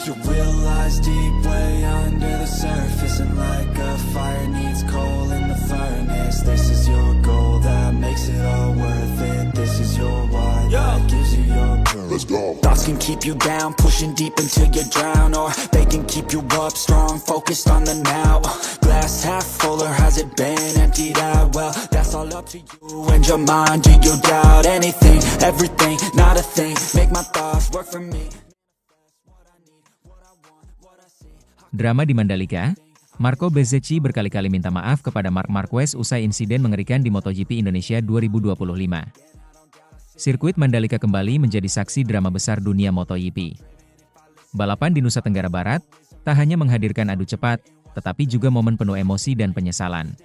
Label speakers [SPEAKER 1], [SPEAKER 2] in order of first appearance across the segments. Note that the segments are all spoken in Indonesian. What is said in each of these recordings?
[SPEAKER 1] You realize deep way under the surface, and like a fire needs coal in the furnace. This is your goal that makes it all worth it. This is your why that gives you your purpose. Let's go. Thoughts can keep you down, pushing deep until you drown, or they can keep you up strong, focused on the now. Glass half full, or has it been emptied out? Well, that's all up to you and your mind. Do you doubt anything, everything, not a thing? Make my thoughts work for me.
[SPEAKER 2] Drama di Mandalika, Marco Bezzecchi berkali-kali minta maaf kepada Marc Marquez usai insiden mengerikan di MotoGP Indonesia 2025. Sirkuit Mandalika kembali menjadi saksi drama besar dunia MotoGP. Balapan di Nusa Tenggara Barat tak hanya menghadirkan adu cepat, tetapi juga momen penuh emosi dan penyesalan.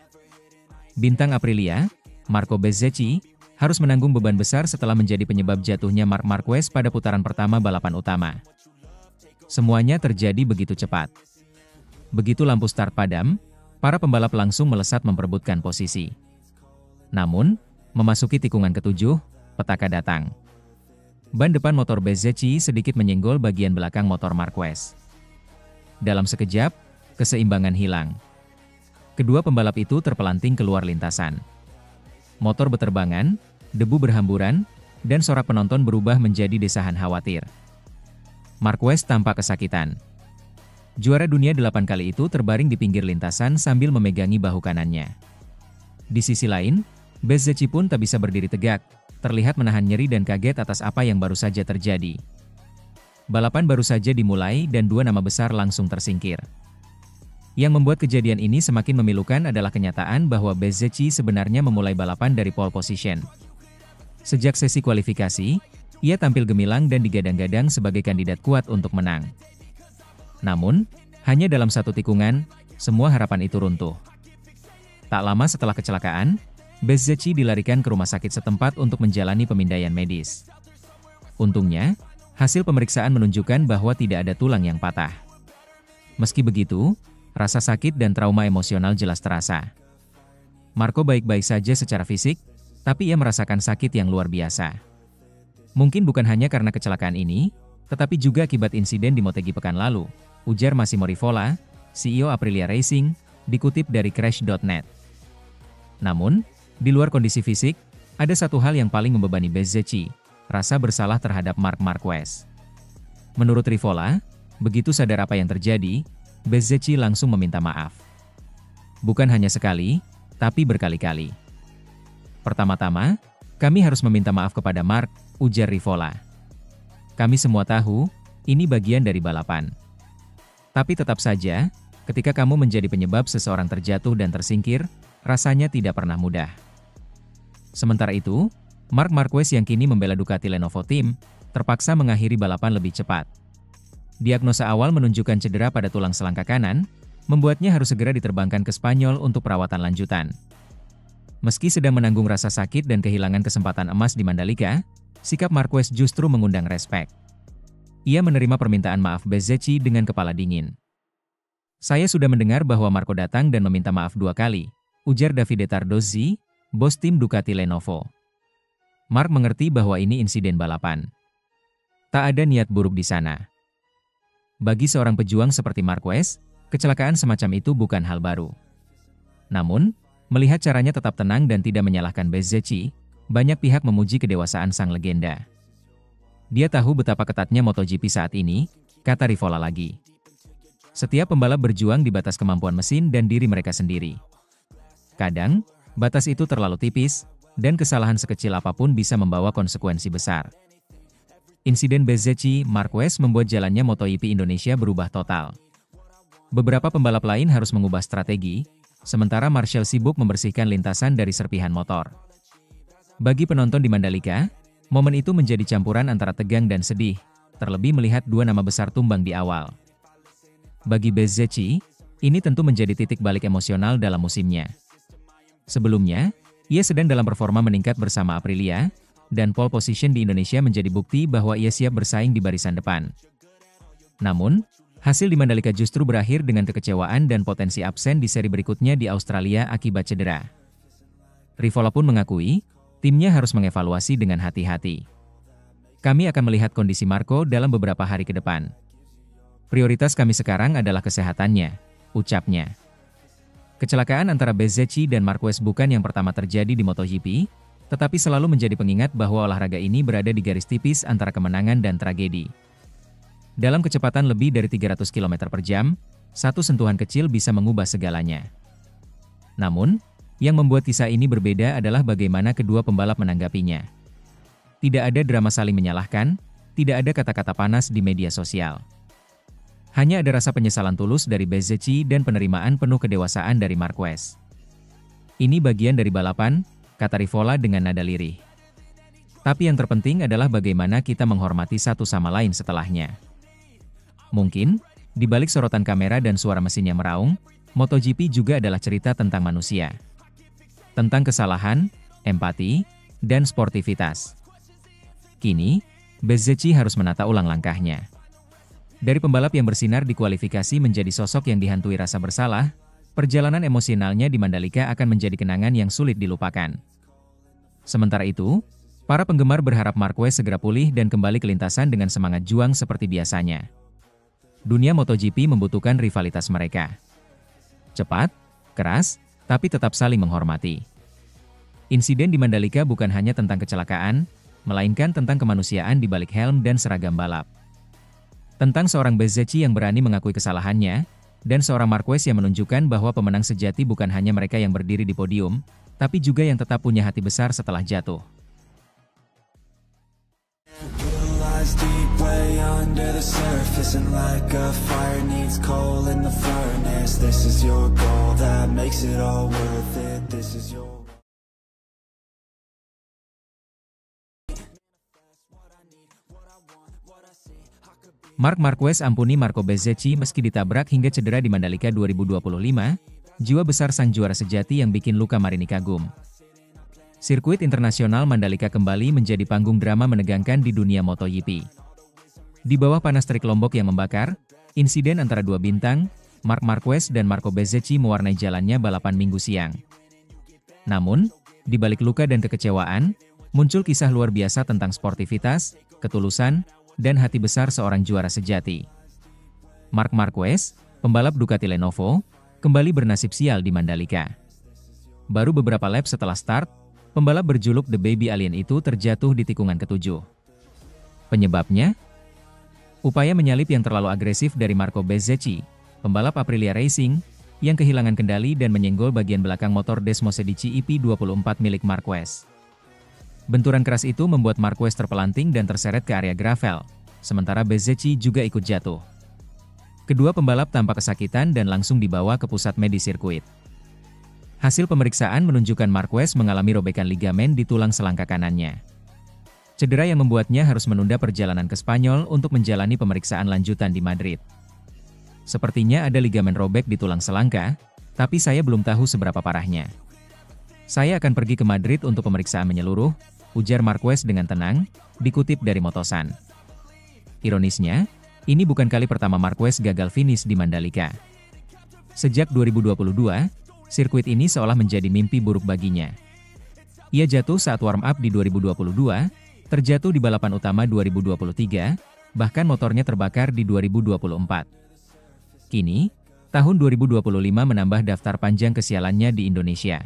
[SPEAKER 2] Bintang Aprilia, Marco Bezzecchi, harus menanggung beban besar setelah menjadi penyebab jatuhnya Marc Marquez pada putaran pertama balapan utama. Semuanya terjadi begitu cepat. Begitu lampu start padam, para pembalap langsung melesat memperebutkan posisi. Namun, memasuki tikungan ketujuh, petaka datang. Ban depan motor Bezzecchi sedikit menyenggol bagian belakang motor Marquez. Dalam sekejap, keseimbangan hilang. Kedua pembalap itu terpelanting keluar lintasan. Motor beterbangan, debu berhamburan, dan sorak penonton berubah menjadi desahan khawatir. Marquez tampak kesakitan. Juara dunia 8 kali itu terbaring di pinggir lintasan sambil memegangi bahu kanannya. Di sisi lain, Bezzecchi pun tak bisa berdiri tegak, terlihat menahan nyeri dan kaget atas apa yang baru saja terjadi. Balapan baru saja dimulai dan dua nama besar langsung tersingkir. Yang membuat kejadian ini semakin memilukan adalah kenyataan bahwa Bezzecchi sebenarnya memulai balapan dari pole position. Sejak sesi kualifikasi, ia tampil gemilang dan digadang-gadang sebagai kandidat kuat untuk menang. Namun, hanya dalam satu tikungan, semua harapan itu runtuh. Tak lama setelah kecelakaan, Bezzecchi dilarikan ke rumah sakit setempat untuk menjalani pemindaian medis. Untungnya, hasil pemeriksaan menunjukkan bahwa tidak ada tulang yang patah. Meski begitu, rasa sakit dan trauma emosional jelas terasa. Marco baik-baik saja secara fisik, tapi ia merasakan sakit yang luar biasa. Mungkin bukan hanya karena kecelakaan ini, tetapi juga akibat insiden di Motegi pekan lalu, ujar Massimo Rivola, CEO Aprilia Racing, dikutip dari Crash.net. Namun, di luar kondisi fisik, ada satu hal yang paling membebani Bezzecchi, rasa bersalah terhadap Marc Marquez. Menurut Rivola, begitu sadar apa yang terjadi, Bezzecchi langsung meminta maaf. Bukan hanya sekali, tapi berkali-kali. Pertama-tama, kami harus meminta maaf kepada Marc, ujar Rivola. Kami semua tahu, ini bagian dari balapan. Tapi tetap saja, ketika kamu menjadi penyebab seseorang terjatuh dan tersingkir, rasanya tidak pernah mudah. Sementara itu, Marc Marquez yang kini membela Ducati Lenovo Team, terpaksa mengakhiri balapan lebih cepat. Diagnosa awal menunjukkan cedera pada tulang selangkah kanan, membuatnya harus segera diterbangkan ke Spanyol untuk perawatan lanjutan. Meski sedang menanggung rasa sakit dan kehilangan kesempatan emas di Mandalika, sikap Marquez justru mengundang respek. Ia menerima permintaan maaf Bezzecchi dengan kepala dingin. Saya sudah mendengar bahwa Marco datang dan meminta maaf 2 kali, ujar Davide Tardozzi, bos tim Ducati Lenovo. Marc mengerti bahwa ini insiden balapan. Tak ada niat buruk di sana. Bagi seorang pejuang seperti Marquez, kecelakaan semacam itu bukan hal baru. Namun, melihat caranya tetap tenang dan tidak menyalahkan Bezzecchi, banyak pihak memuji kedewasaan sang legenda. Dia tahu betapa ketatnya MotoGP saat ini, kata Rivola lagi. Setiap pembalap berjuang di batas kemampuan mesin dan diri mereka sendiri. Kadang, batas itu terlalu tipis, dan kesalahan sekecil apapun bisa membawa konsekuensi besar. Insiden Bezzecchi Marquez membuat jalannya MotoGP Indonesia berubah total. Beberapa pembalap lain harus mengubah strategi, sementara Marshall sibuk membersihkan lintasan dari serpihan motor. Bagi penonton di Mandalika, momen itu menjadi campuran antara tegang dan sedih, terlebih melihat dua nama besar tumbang di awal. Bagi Bezzecchi, ini tentu menjadi titik balik emosional dalam musimnya. Sebelumnya, ia sedang dalam performa meningkat bersama Aprilia, dan pole position di Indonesia menjadi bukti bahwa ia siap bersaing di barisan depan. Namun, hasil di Mandalika justru berakhir dengan kekecewaan dan potensi absen di seri berikutnya di Australia akibat cedera. Rivola pun mengakui, timnya harus mengevaluasi dengan hati-hati. Kami akan melihat kondisi Marco dalam beberapa hari ke depan. Prioritas kami sekarang adalah kesehatannya, ucapnya. Kecelakaan antara Bezzecchi dan Marquez bukan yang pertama terjadi di MotoGP, tetapi selalu menjadi pengingat bahwa olahraga ini berada di garis tipis antara kemenangan dan tragedi. Dalam kecepatan lebih dari 300 km per jam, satu sentuhan kecil bisa mengubah segalanya. Namun, yang membuat kisah ini berbeda adalah bagaimana kedua pembalap menanggapinya. Tidak ada drama saling menyalahkan, tidak ada kata-kata panas di media sosial. Hanya ada rasa penyesalan tulus dari Bezzecchi dan penerimaan penuh kedewasaan dari Marquez. Ini bagian dari balapan, kata Rivola dengan nada lirih. Tapi yang terpenting adalah bagaimana kita menghormati satu sama lain setelahnya. Mungkin, di balik sorotan kamera dan suara mesinnya meraung, MotoGP juga adalah cerita tentang manusia. Tentang kesalahan, empati, dan sportivitas. Kini, Bezzecchi harus menata ulang langkahnya. Dari pembalap yang bersinar di kualifikasi menjadi sosok yang dihantui rasa bersalah, perjalanan emosionalnya di Mandalika akan menjadi kenangan yang sulit dilupakan. Sementara itu, para penggemar berharap Marquez segera pulih dan kembali ke lintasan dengan semangat juang seperti biasanya. Dunia MotoGP membutuhkan rivalitas mereka. Cepat, keras, tapi tetap saling menghormati. Insiden di Mandalika bukan hanya tentang kecelakaan, melainkan tentang kemanusiaan di balik helm dan seragam balap. Tentang seorang Bezzecchi yang berani mengakui kesalahannya, dan seorang Marquez yang menunjukkan bahwa pemenang sejati bukan hanya mereka yang berdiri di podium, tapi juga yang tetap punya hati besar setelah jatuh. Marc Marquez ampuni Marco Bezzecchi meski ditabrak hingga cedera di Mandalika 2025, jiwa besar sang juara sejati yang bikin Luca Marini kagum. Sirkuit internasional Mandalika kembali menjadi panggung drama menegangkan di dunia MotoGP. Di bawah panas terik Lombok yang membakar, insiden antara dua bintang, Marc Marquez dan Marco Bezzecchi mewarnai jalannya balapan Minggu siang. Namun, di balik luka dan kekecewaan, muncul kisah luar biasa tentang sportivitas, ketulusan, dan hati besar seorang juara sejati. Marc Marquez, pembalap Ducati Lenovo, kembali bernasib sial di Mandalika. Baru beberapa lap setelah start, pembalap berjuluk The Baby Alien itu terjatuh di tikungan ketujuh. Penyebabnya? Upaya menyalip yang terlalu agresif dari Marco Bezzecchi, pembalap Aprilia Racing, yang kehilangan kendali dan menyenggol bagian belakang motor Desmosedici EP24 milik Marquez. Benturan keras itu membuat Marquez terpelanting dan terseret ke area gravel, sementara Bezzecchi juga ikut jatuh. Kedua pembalap tampak kesakitan dan langsung dibawa ke pusat medis sirkuit. Hasil pemeriksaan menunjukkan Marquez mengalami robekan ligamen di tulang selangkah kanannya. Cedera yang membuatnya harus menunda perjalanan ke Spanyol untuk menjalani pemeriksaan lanjutan di Madrid. Sepertinya ada ligamen robek di tulang selangkah, tapi saya belum tahu seberapa parahnya. Saya akan pergi ke Madrid untuk pemeriksaan menyeluruh, ujar Marquez dengan tenang, dikutip dari Motosan. Ironisnya, ini bukan kali pertama Marquez gagal finish di Mandalika. Sejak 2022, sirkuit ini seolah menjadi mimpi buruk baginya. Ia jatuh saat warm-up di 2022, terjatuh di balapan utama 2023, bahkan motornya terbakar di 2024. Kini, tahun 2025 menambah daftar panjang kesialannya di Indonesia.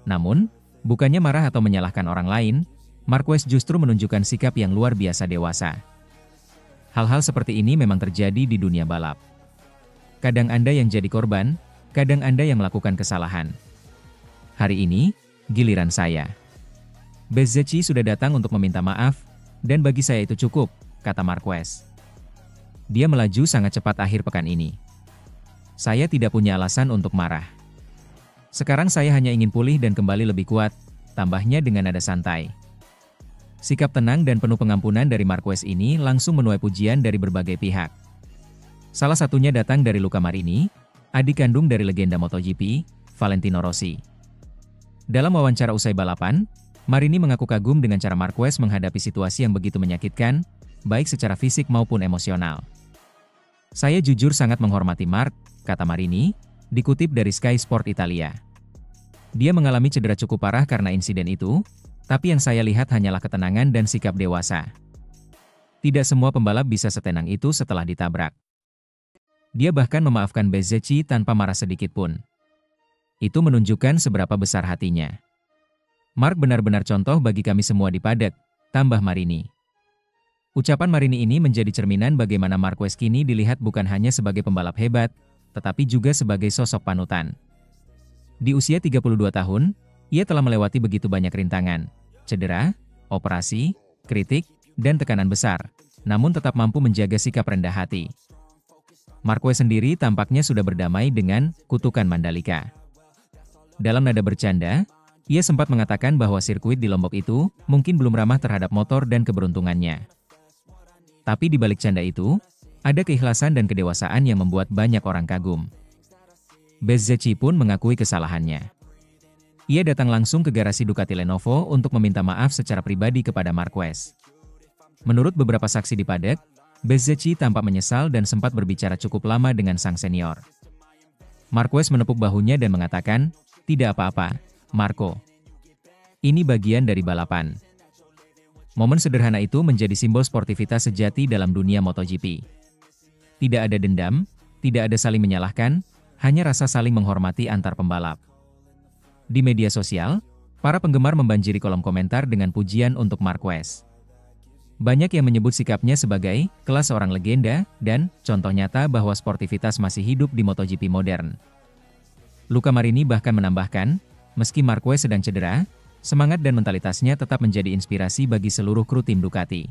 [SPEAKER 2] Namun, bukannya marah atau menyalahkan orang lain, Marquez justru menunjukkan sikap yang luar biasa dewasa. Hal-hal seperti ini memang terjadi di dunia balap. Kadang Anda yang jadi korban, kadang Anda yang melakukan kesalahan. Hari ini, giliran saya. Bezzecchi sudah datang untuk meminta maaf, dan bagi saya itu cukup, kata Marquez. Dia melaju sangat cepat akhir pekan ini. Saya tidak punya alasan untuk marah. Sekarang saya hanya ingin pulih dan kembali lebih kuat, tambahnya dengan nada santai. Sikap tenang dan penuh pengampunan dari Marquez ini langsung menuai pujian dari berbagai pihak. Salah satunya datang dari Luca Marini, adik kandung dari legenda MotoGP, Valentino Rossi. Dalam wawancara usai balapan, Marini mengaku kagum dengan cara Marquez menghadapi situasi yang begitu menyakitkan, baik secara fisik maupun emosional. Saya jujur sangat menghormati Marc, kata Marini, dikutip dari Sky Sport Italia. Dia mengalami cedera cukup parah karena insiden itu, tapi yang saya lihat hanyalah ketenangan dan sikap dewasa. Tidak semua pembalap bisa setenang itu setelah ditabrak. Dia bahkan memaafkan Bezzecchi tanpa marah sedikit pun. Itu menunjukkan seberapa besar hatinya. Mark benar-benar contoh bagi kami semua di paddock, tambah Marini. Ucapan Marini ini menjadi cerminan bagaimana Marquez kini dilihat bukan hanya sebagai pembalap hebat, tetapi juga sebagai sosok panutan. Di usia 32 tahun, ia telah melewati begitu banyak rintangan, cedera, operasi, kritik, dan tekanan besar, namun tetap mampu menjaga sikap rendah hati. Marquez sendiri tampaknya sudah berdamai dengan kutukan Mandalika. Dalam nada bercanda, ia sempat mengatakan bahwa sirkuit di Lombok itu mungkin belum ramah terhadap motor dan keberuntungannya. Tapi di balik canda itu, ada keikhlasan dan kedewasaan yang membuat banyak orang kagum. Bezzecchi pun mengakui kesalahannya. Ia datang langsung ke garasi Ducati Lenovo untuk meminta maaf secara pribadi kepada Marquez. Menurut beberapa saksi di paddock, Bezzecchi tampak menyesal dan sempat berbicara cukup lama dengan sang senior. Marquez menepuk bahunya dan mengatakan, "Tidak apa-apa, Marco. Ini bagian dari balapan." Momen sederhana itu menjadi simbol sportivitas sejati dalam dunia MotoGP. Tidak ada dendam, tidak ada saling menyalahkan, hanya rasa saling menghormati antar pembalap. Di media sosial, para penggemar membanjiri kolom komentar dengan pujian untuk Marquez. Banyak yang menyebut sikapnya sebagai kelas seorang legenda dan contoh nyata bahwa sportivitas masih hidup di MotoGP modern. Luca Marini bahkan menambahkan, meski Marquez sedang cedera, semangat dan mentalitasnya tetap menjadi inspirasi bagi seluruh kru tim Ducati.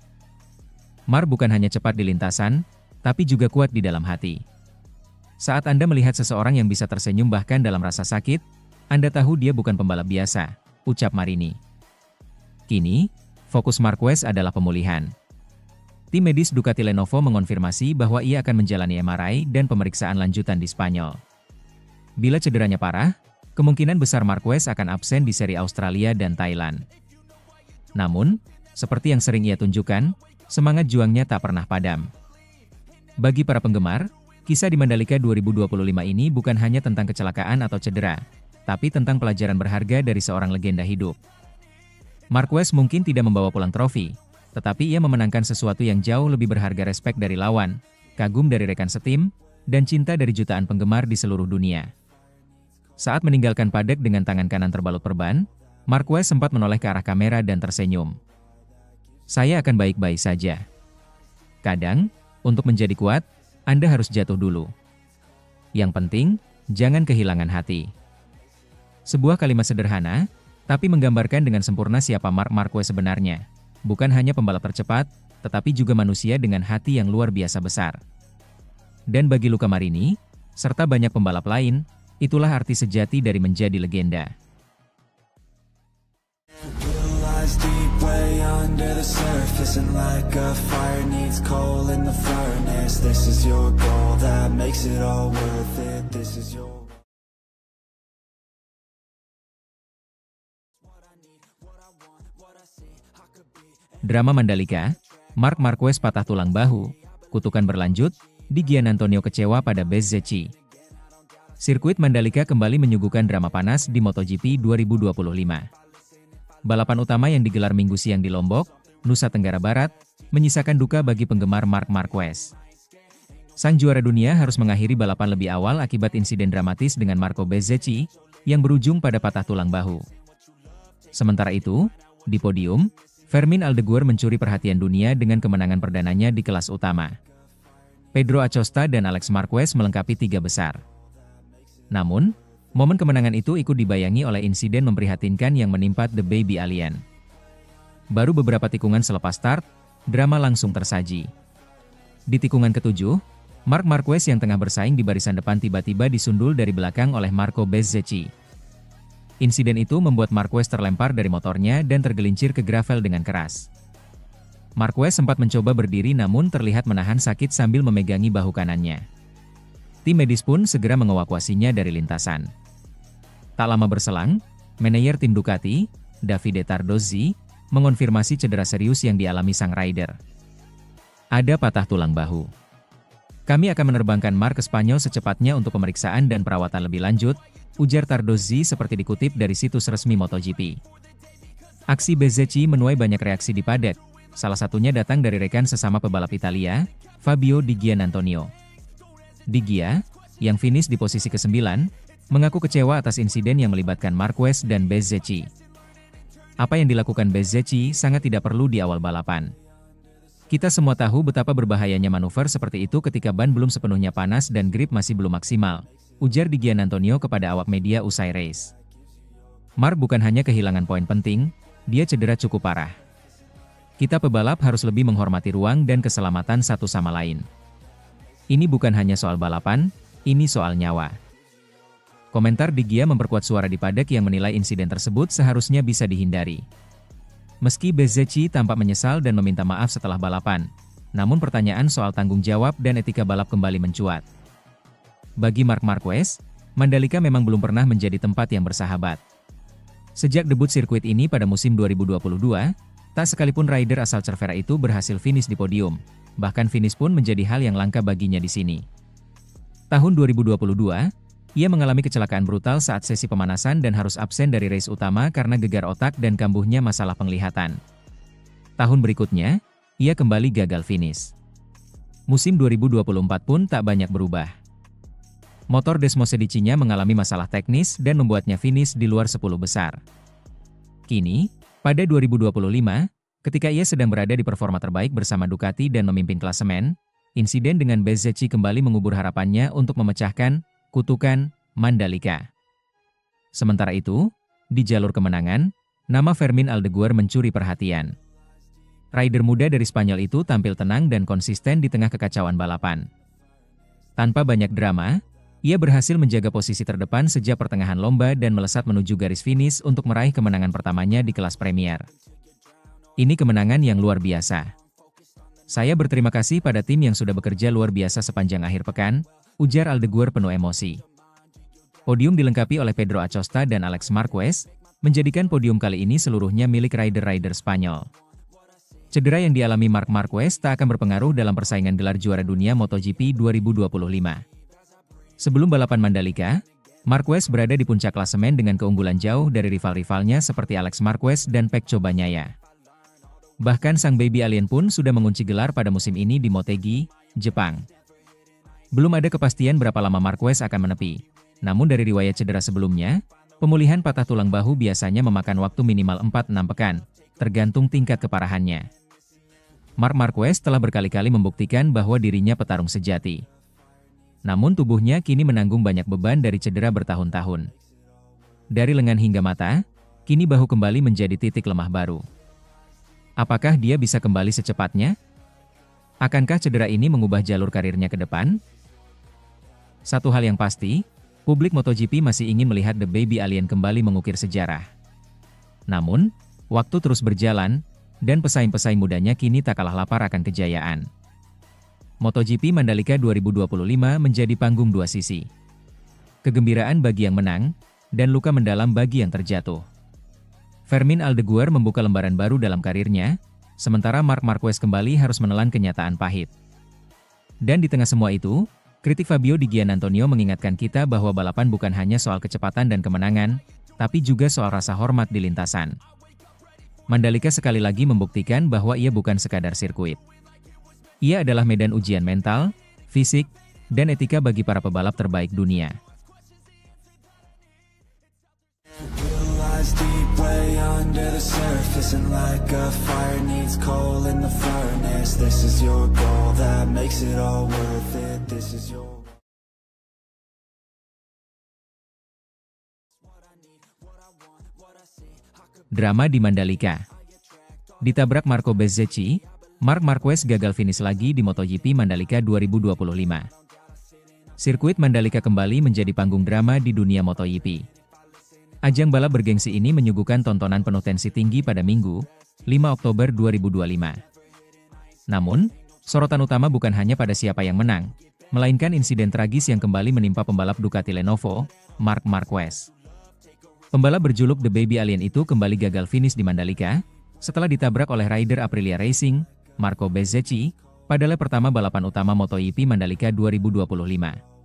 [SPEAKER 2] Mark bukan hanya cepat di lintasan, tapi juga kuat di dalam hati. Saat Anda melihat seseorang yang bisa tersenyum bahkan dalam rasa sakit, Anda tahu dia bukan pembalap biasa, ucap Marini. Kini, fokus Marquez adalah pemulihan. Tim medis Ducati Lenovo mengonfirmasi bahwa ia akan menjalani MRI dan pemeriksaan lanjutan di Spanyol. Bila cederanya parah, kemungkinan besar Marquez akan absen di seri Australia dan Thailand. Namun, seperti yang sering ia tunjukkan, semangat juangnya tak pernah padam. Bagi para penggemar, kisah di Mandalika 2025 ini bukan hanya tentang kecelakaan atau cedera, tapi tentang pelajaran berharga dari seorang legenda hidup. Marquez mungkin tidak membawa pulang trofi, tetapi ia memenangkan sesuatu yang jauh lebih berharga: respek dari lawan, kagum dari rekan setim, dan cinta dari jutaan penggemar di seluruh dunia. Saat meninggalkan paddock dengan tangan kanan terbalut perban, Marquez sempat menoleh ke arah kamera dan tersenyum. "Saya akan baik-baik saja. Kadang, untuk menjadi kuat, Anda harus jatuh dulu. Yang penting, jangan kehilangan hati." Sebuah kalimat sederhana, tapi menggambarkan dengan sempurna siapa Marc Marquez sebenarnya. Bukan hanya pembalap tercepat, tetapi juga manusia dengan hati yang luar biasa besar. Dan bagi Luca Marini, serta banyak pembalap lain, itulah arti sejati dari menjadi legenda. Drama Mandalika, Marc Marquez patah tulang bahu, kutukan berlanjut, Di Gianantonio kecewa pada Bezzecchi. Sirkuit Mandalika kembali menyuguhkan drama panas di MotoGP 2025. Balapan utama yang digelar Minggu siang di Lombok, Nusa Tenggara Barat, menyisakan duka bagi penggemar Marc Marquez. Sang juara dunia harus mengakhiri balapan lebih awal akibat insiden dramatis dengan Marco Bezzecchi, yang berujung pada patah tulang bahu. Sementara itu, di podium, Fermin Aldeguer mencuri perhatian dunia dengan kemenangan perdananya di kelas utama. Pedro Acosta dan Alex Marquez melengkapi tiga besar. Namun, momen kemenangan itu ikut dibayangi oleh insiden memprihatinkan yang menimpa The Baby Alien. Baru beberapa tikungan selepas start, drama langsung tersaji. Di tikungan ketujuh, Marc Marquez yang tengah bersaing di barisan depan tiba-tiba disundul dari belakang oleh Marco Bezzecchi. Insiden itu membuat Marquez terlempar dari motornya dan tergelincir ke gravel dengan keras. Marquez sempat mencoba berdiri namun terlihat menahan sakit sambil memegangi bahu kanannya. Tim medis pun segera mengevakuasinya dari lintasan. Tak lama berselang, manajer tim Ducati, Davide Tardozzi, mengonfirmasi cedera serius yang dialami sang rider. Ada patah tulang bahu. Kami akan menerbangkan Marc ke Spanyol secepatnya untuk pemeriksaan dan perawatan lebih lanjut, ujar Tardozzi seperti dikutip dari situs resmi MotoGP. Aksi Bezzecchi menuai banyak reaksi di paddock, salah satunya datang dari rekan sesama pebalap Italia, Fabio Di Gianantonio. Di Gia, yang finish di posisi ke-9, mengaku kecewa atas insiden yang melibatkan Marquez dan Bezzecchi. Apa yang dilakukan Bezzecchi sangat tidak perlu di awal balapan. Kita semua tahu betapa berbahayanya manuver seperti itu ketika ban belum sepenuhnya panas dan grip masih belum maksimal, ujar Di Giannantonio kepada awak media usai race. Mark bukan hanya kehilangan poin penting, dia cedera cukup parah. Kita pebalap harus lebih menghormati ruang dan keselamatan satu sama lain. Ini bukan hanya soal balapan, ini soal nyawa. Komentar Di Gia memperkuat suara di paddock yang menilai insiden tersebut seharusnya bisa dihindari. Meski Bezzecchi tampak menyesal dan meminta maaf setelah balapan, namun pertanyaan soal tanggung jawab dan etika balap kembali mencuat. Bagi Marc Marquez, Mandalika memang belum pernah menjadi tempat yang bersahabat. Sejak debut sirkuit ini pada musim 2022, tak sekalipun rider asal Cervera itu berhasil finish di podium, bahkan finish pun menjadi hal yang langka baginya di sini. Tahun 2022, ia mengalami kecelakaan brutal saat sesi pemanasan dan harus absen dari race utama karena gegar otak dan kambuhnya masalah penglihatan. Tahun berikutnya, ia kembali gagal finish. Musim 2024 pun tak banyak berubah. Motor Desmosedici-nya mengalami masalah teknis dan membuatnya finish di luar 10 besar. Kini, pada 2025, ketika ia sedang berada di performa terbaik bersama Ducati dan memimpin klasemen, insiden dengan Bezzecchi kembali mengubur harapannya untuk memecahkan kutukan Mandalika. Sementara itu, di jalur kemenangan, nama Fermín Aldeguer mencuri perhatian. Rider muda dari Spanyol itu tampil tenang dan konsisten di tengah kekacauan balapan. Tanpa banyak drama, ia berhasil menjaga posisi terdepan sejak pertengahan lomba dan melesat menuju garis finish untuk meraih kemenangan pertamanya di kelas Premier. Ini kemenangan yang luar biasa. Saya berterima kasih pada tim yang sudah bekerja luar biasa sepanjang akhir pekan, ujar Aldeguer penuh emosi. Podium dilengkapi oleh Pedro Acosta dan Alex Marquez, menjadikan podium kali ini seluruhnya milik rider-rider Spanyol. Cedera yang dialami Marc Marquez tak akan berpengaruh dalam persaingan gelar juara dunia MotoGP 2025. Sebelum balapan Mandalika, Marquez berada di puncak klasemen dengan keunggulan jauh dari rival-rivalnya seperti Alex Marquez dan Pecco Bagnaia. Bahkan sang baby alien pun sudah mengunci gelar pada musim ini di Motegi, Jepang. Belum ada kepastian berapa lama Marquez akan menepi. Namun dari riwayat cedera sebelumnya, pemulihan patah tulang bahu biasanya memakan waktu minimal 4-6 pekan, tergantung tingkat keparahannya. Marc Marquez telah berkali-kali membuktikan bahwa dirinya petarung sejati. Namun tubuhnya kini menanggung banyak beban dari cedera bertahun-tahun. Dari lengan hingga mata, kini bahu kembali menjadi titik lemah baru. Apakah dia bisa kembali secepatnya? Akankah cedera ini mengubah jalur karirnya ke depan? Satu hal yang pasti, publik MotoGP masih ingin melihat The Baby Alien kembali mengukir sejarah. Namun, waktu terus berjalan, dan pesaing-pesaing mudanya kini tak kalah lapar akan kejayaan. MotoGP Mandalika 2025 menjadi panggung dua sisi. Kegembiraan bagi yang menang, dan luka mendalam bagi yang terjatuh. Fermín Aldeguer membuka lembaran baru dalam karirnya, sementara Marc Marquez kembali harus menelan kenyataan pahit. Dan di tengah semua itu, kritik Fabio Di Giannantonio mengingatkan kita bahwa balapan bukan hanya soal kecepatan dan kemenangan, tapi juga soal rasa hormat di lintasan. Mandalika sekali lagi membuktikan bahwa ia bukan sekadar sirkuit. Ia adalah medan ujian mental, fisik, dan etika bagi para pebalap terbaik dunia. Drama di Mandalika. Ditabrak Marco Bezzecchi, Marc Marquez gagal finish lagi di MotoGP Mandalika 2025. Sirkuit Mandalika kembali menjadi panggung drama di dunia MotoGP. Ajang balap bergengsi ini menyuguhkan tontonan penuh tensi tinggi pada Minggu, 5 Oktober 2025. Namun, sorotan utama bukan hanya pada siapa yang menang, melainkan insiden tragis yang kembali menimpa pembalap Ducati Lenovo, Marc Marquez. Pembalap berjuluk The Baby Alien itu kembali gagal finish di Mandalika, setelah ditabrak oleh rider Aprilia Racing, Marco Bezzecchi, pada lap pertama balapan utama MotoGP Mandalika 2025.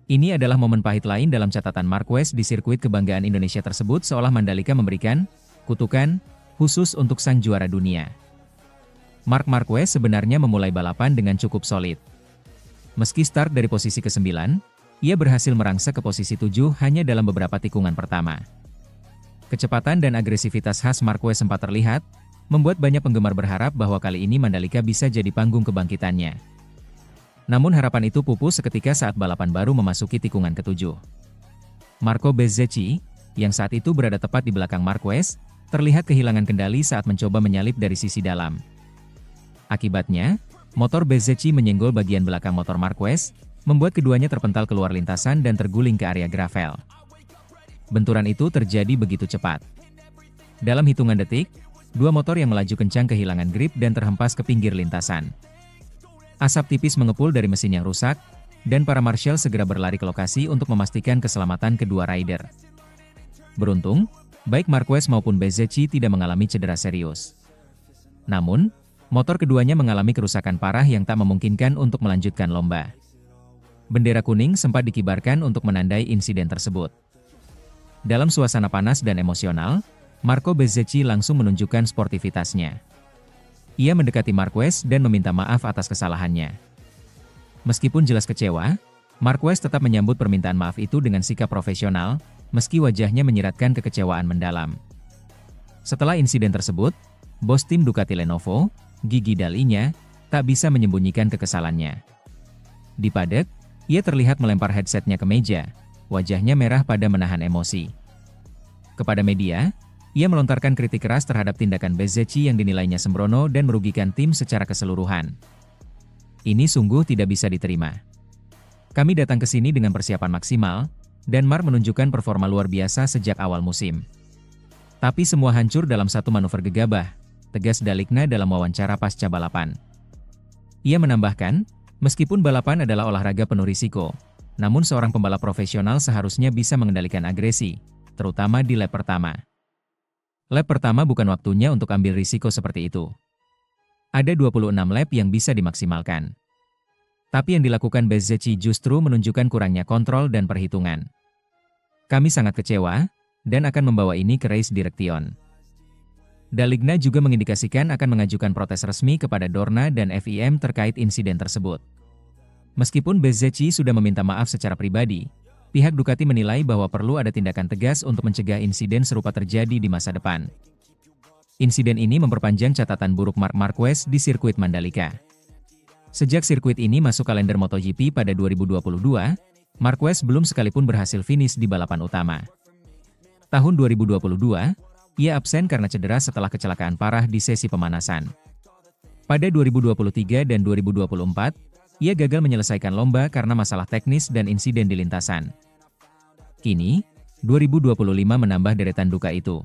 [SPEAKER 2] Ini adalah momen pahit lain dalam catatan Marquez di sirkuit kebanggaan Indonesia tersebut, seolah Mandalika memberikan kutukan khusus untuk sang juara dunia. Marc Marquez sebenarnya memulai balapan dengan cukup solid. Meski start dari posisi ke-9, ia berhasil merangsek ke posisi 7 hanya dalam beberapa tikungan pertama. Kecepatan dan agresivitas khas Marquez sempat terlihat, membuat banyak penggemar berharap bahwa kali ini Mandalika bisa jadi panggung kebangkitannya. Namun harapan itu pupus seketika saat balapan baru memasuki tikungan ke-7. Marco Bezzecchi, yang saat itu berada tepat di belakang Marquez, terlihat kehilangan kendali saat mencoba menyalip dari sisi dalam. Akibatnya, motor Bezzecchi menyenggol bagian belakang motor Marquez, membuat keduanya terpental keluar lintasan dan terguling ke area gravel. Benturan itu terjadi begitu cepat. Dalam hitungan detik, dua motor yang melaju kencang kehilangan grip dan terhempas ke pinggir lintasan. Asap tipis mengepul dari mesin yang rusak, dan para marshal segera berlari ke lokasi untuk memastikan keselamatan kedua rider. Beruntung, baik Marquez maupun Bezzecchi tidak mengalami cedera serius. Namun, motor keduanya mengalami kerusakan parah yang tak memungkinkan untuk melanjutkan lomba. Bendera kuning sempat dikibarkan untuk menandai insiden tersebut. Dalam suasana panas dan emosional, Marco Bezzecchi langsung menunjukkan sportivitasnya. Ia mendekati Marquez dan meminta maaf atas kesalahannya. Meskipun jelas kecewa, Marquez tetap menyambut permintaan maaf itu dengan sikap profesional, meski wajahnya menyiratkan kekecewaan mendalam. Setelah insiden tersebut, bos tim Ducati Lenovo, Gigi Dall'Igna, tak bisa menyembunyikan kekesalannya. Di paddock, ia terlihat melempar headsetnya ke meja, wajahnya merah pada menahan emosi. Kepada media, ia melontarkan kritik keras terhadap tindakan Bezzecchi yang dinilainya sembrono dan merugikan tim secara keseluruhan. Ini sungguh tidak bisa diterima. Kami datang ke sini dengan persiapan maksimal, dan Marc menunjukkan performa luar biasa sejak awal musim. Tapi semua hancur dalam satu manuver gegabah, tegas Dall'Igna dalam wawancara pasca balapan. Ia menambahkan, meskipun balapan adalah olahraga penuh risiko, namun seorang pembalap profesional seharusnya bisa mengendalikan agresi, terutama di lap pertama. Lap pertama bukan waktunya untuk ambil risiko seperti itu. Ada 26 lap yang bisa dimaksimalkan. Tapi yang dilakukan Bezzecchi justru menunjukkan kurangnya kontrol dan perhitungan. Kami sangat kecewa, dan akan membawa ini ke race direction. Dall'Igna juga mengindikasikan akan mengajukan protes resmi kepada Dorna dan FIM terkait insiden tersebut. Meskipun Bezzecchi sudah meminta maaf secara pribadi, pihak Ducati menilai bahwa perlu ada tindakan tegas untuk mencegah insiden serupa terjadi di masa depan. Insiden ini memperpanjang catatan buruk Marc Marquez di sirkuit Mandalika. Sejak sirkuit ini masuk kalender MotoGP pada 2022, Marquez belum sekalipun berhasil finish di balapan utama. Tahun 2022, ia absen karena cedera setelah kecelakaan parah di sesi pemanasan. Pada 2023 dan 2024, ia gagal menyelesaikan lomba karena masalah teknis dan insiden di lintasan. Kini, 2025 menambah deretan duka itu.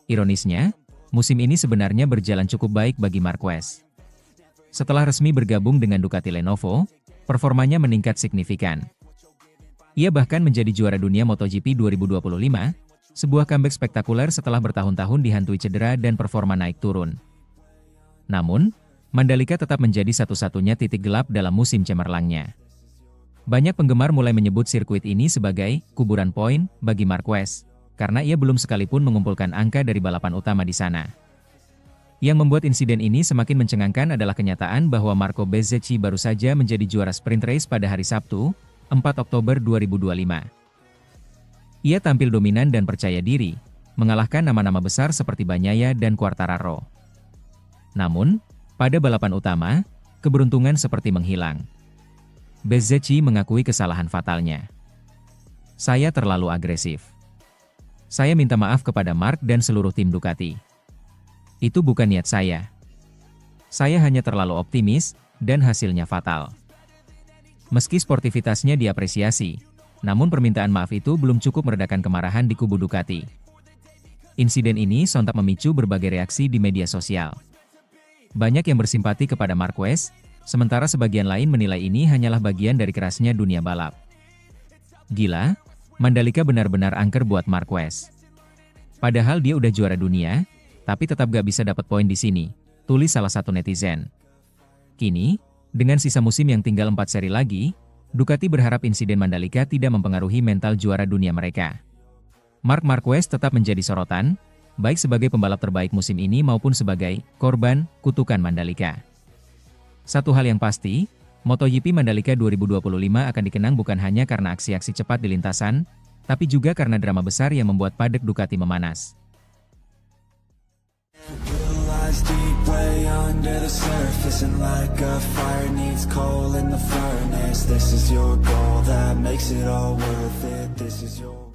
[SPEAKER 2] Ironisnya, musim ini sebenarnya berjalan cukup baik bagi Marquez. Setelah resmi bergabung dengan Ducati Lenovo, performanya meningkat signifikan. Ia bahkan menjadi juara dunia MotoGP 2025, sebuah comeback spektakuler setelah bertahun-tahun dihantui cedera dan performa naik turun. Namun, Mandalika tetap menjadi satu-satunya titik gelap dalam musim cemerlangnya. Banyak penggemar mulai menyebut sirkuit ini sebagai kuburan poin bagi Marquez, karena ia belum sekalipun mengumpulkan angka dari balapan utama di sana. Yang membuat insiden ini semakin mencengangkan adalah kenyataan bahwa Marco Bezzecchi baru saja menjadi juara sprint race pada hari Sabtu, 4 Oktober 2025. Ia tampil dominan dan percaya diri, mengalahkan nama-nama besar seperti Bagnaia dan Quartararo. Namun, pada balapan utama, keberuntungan seperti menghilang. Bezzecchi mengakui kesalahan fatalnya. Saya terlalu agresif. Saya minta maaf kepada Marc dan seluruh tim Ducati. Itu bukan niat saya. Saya hanya terlalu optimis, dan hasilnya fatal. Meski sportivitasnya diapresiasi, namun permintaan maaf itu belum cukup meredakan kemarahan di kubu Ducati. Insiden ini sontak memicu berbagai reaksi di media sosial. Banyak yang bersimpati kepada Marquez, sementara sebagian lain menilai ini hanyalah bagian dari kerasnya dunia balap. Gila, Mandalika benar-benar angker buat Marquez. Padahal dia udah juara dunia, tapi tetap gak bisa dapat poin di sini, tulis salah satu netizen. Kini, dengan sisa musim yang tinggal 4 seri lagi, Ducati berharap insiden Mandalika tidak mempengaruhi mental juara dunia mereka. Marc Marquez tetap menjadi sorotan, baik sebagai pembalap terbaik musim ini maupun sebagai korban kutukan Mandalika. Satu hal yang pasti, MotoGP Mandalika 2025 akan dikenang bukan hanya karena aksi-aksi cepat di lintasan, tapi juga karena drama besar yang membuat paddock Ducati memanas.
[SPEAKER 1] Deep way under the surface, and like a fire needs coal in the furnace. This is your goal that makes it all worth it. This is your